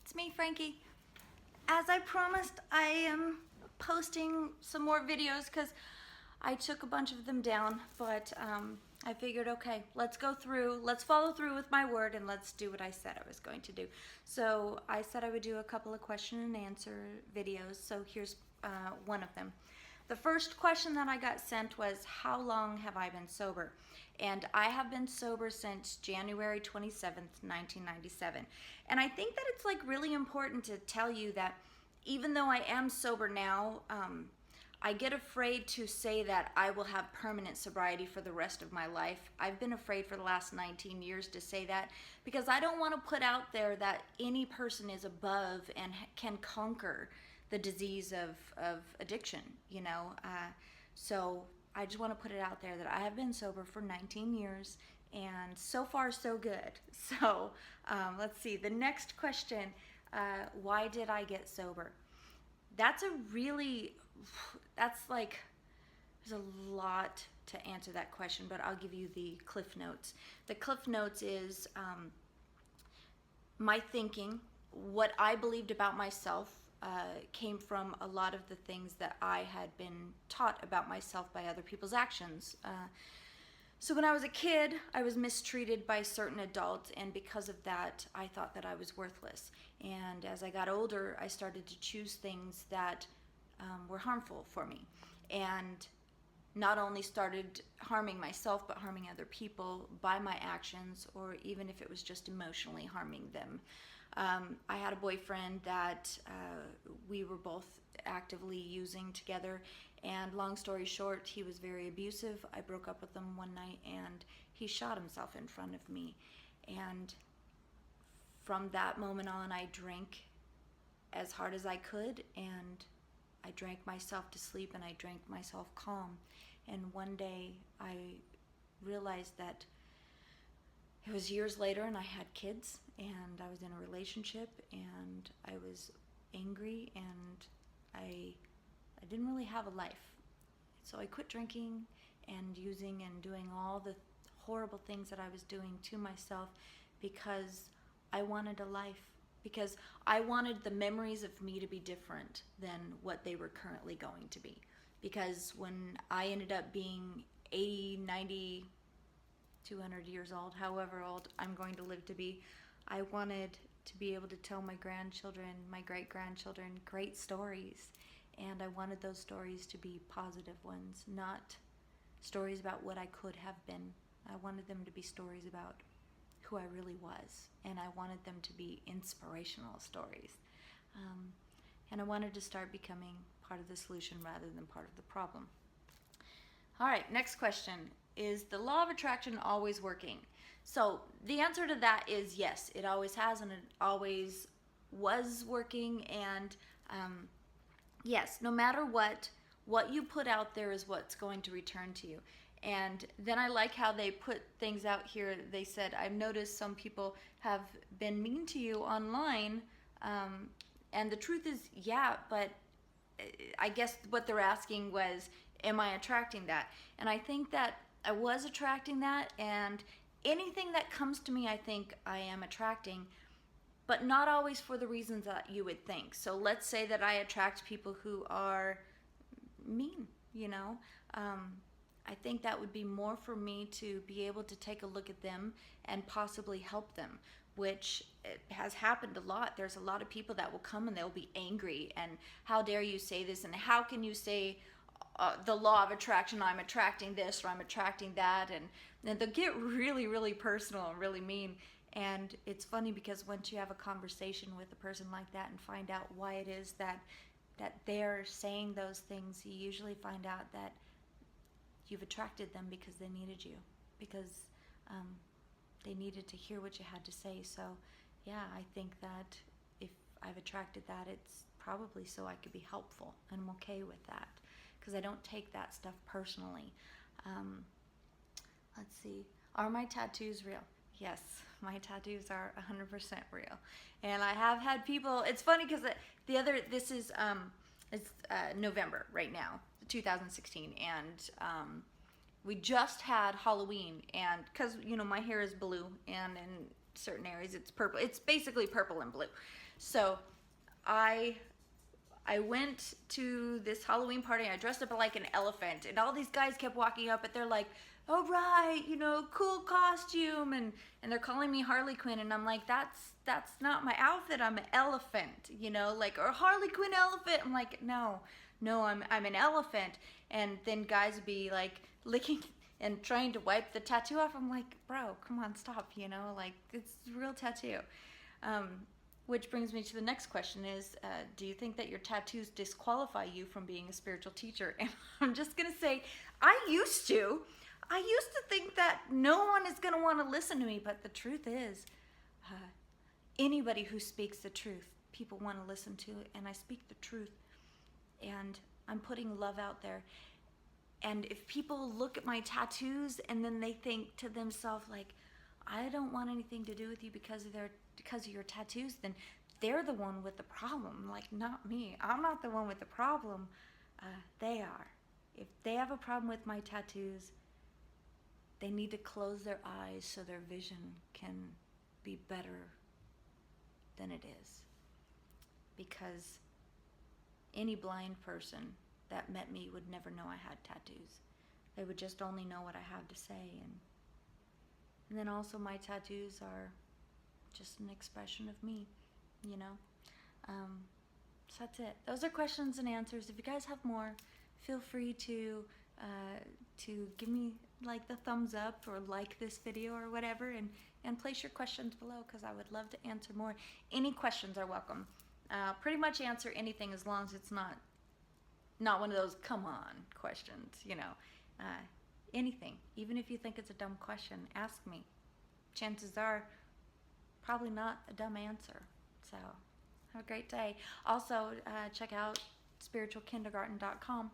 It's me, Frankie. As I promised, I am posting some more videos because I took a bunch of them down, but I figured, okay, let's follow through with my word, and let's do what I said I was going to do. So I said I would do a couple of question and answer videos, so here's one of them. The first question that I got sent was, how long have I been sober? And I have been sober since January 27th, 1997. And I think that it's like really important to tell you that even though I am sober now, I get afraid to say that I will have permanent sobriety for the rest of my life. I've been afraid for the last 19 years to say that because I don't want to put out there that any person is above and can conquer the disease of addiction, you know. So I just want to put it out there that I have been sober for 19 years, and so far so good. So let's see, the next question, why did I get sober? There's a lot to answer that question, but I'll give you the Cliff Notes. The Cliff Notes is my thinking, what I believed about myself, came from a lot of the things that I had been taught about myself by other people's actions. So when I was a kid, I was mistreated by certain adults, and because of that, I thought that I was worthless. And as I got older, I started to choose things that were harmful for me, and not only started harming myself, but harming other people by my actions, or even if it was just emotionally harming them. I had a boyfriend that we were both actively using together, and long story short, he was very abusive. I broke up with him one night, and he shot himself in front of me. And from that moment on, I drank as hard as I could, and I drank myself to sleep, and I drank myself calm. And one day I realized that it was years later, and I had kids, and I was in a relationship, and I was angry, and I didn't really have a life. So I quit drinking and using and doing all the horrible things that I was doing to myself because I wanted a life, because I wanted the memories of me to be different than what they were currently going to be. Because when I ended up being 80, 90, 200 years old, however old I'm going to live to be, I wanted to be able to tell my grandchildren, my great-grandchildren, great stories. And I wanted those stories to be positive ones, not stories about what I could have been. I wanted them to be stories about who I really was, and I wanted them to be inspirational stories. And I wanted to start becoming part of the solution rather than part of the problem. All right, next question. Is the law of attraction always working? So the answer to that is yes, it always has, and it always was working. And yes, no matter what you put out there is what's going to return to you. And then I like how they put things out here. They said, I've noticed some people have been mean to you online. And the truth is, yeah, but I guess what they're asking was, am I attracting that? And I think that I was attracting that, and anything that comes to me, I think I am attracting, but not always for the reasons that you would think. So let's say that I attract people who are mean, you know. I think that would be more for me to be able to take a look at them and possibly help them, which has happened a lot. There's a lot of people that will come and they'll be angry, and how dare you say this, and how can you say the law of attraction, I'm attracting this or I'm attracting that, and they'll get really, really personal and really mean. And it's funny because once you have a conversation with a person like that and find out why it is that they're saying those things, you usually find out that you've attracted them because they needed you, because they needed to hear what you had to say. So yeah, I think that if I've attracted that, it's probably so I could be helpful, and I'm okay with that because I don't take that stuff personally. Let's see, are my tattoos real? Yes, my tattoos are 100% real. And I have had people, it's funny because this is it's November right now, 2016, and we just had Halloween, and because my hair is blue, and in certain areas it's purple. It's basically purple and blue. So I went to this Halloween party. I dressed up like an elephant, and all these guys kept walking up, but they're like, "Oh right, cool costume," and they're calling me Harley Quinn, and I'm like, that's not my outfit. I'm an elephant, like, or Harley Quinn elephant. I'm like, no, I'm an elephant. And then guys would be like licking and trying to wipe the tattoo off. I'm like, bro, come on, stop, like, it's a real tattoo. Which brings me to the next question is, do you think that your tattoos disqualify you from being a spiritual teacher? And I'm just going to say, I used to think that no one is going to want to listen to me, but the truth is, anybody who speaks the truth, people want to listen to, and I speak the truth, and I'm putting love out there. And if people look at my tattoos and then they think to themselves, like, I don't want anything to do with you because of your tattoos, then they're the one with the problem, like, not me. I'm not the one with the problem. They are. If they have a problem with my tattoos, they need to close their eyes so their vision can be better than it is. Because any blind person that met me would never know I had tattoos. They would just only know what I have to say. And then also my tattoos are just an expression of me, So that's it. Those are questions and answers. If you guys have more, feel free to give me like the thumbs up or like this video or whatever, and place your questions below, because I would love to answer more. Any questions are welcome. Pretty much answer anything as long as it's not one of those come on questions, anything. Even if you think it's a dumb question, ask me. Chances are probably not a dumb answer. So have a great day. Also, check out spiritualkindergarten.com.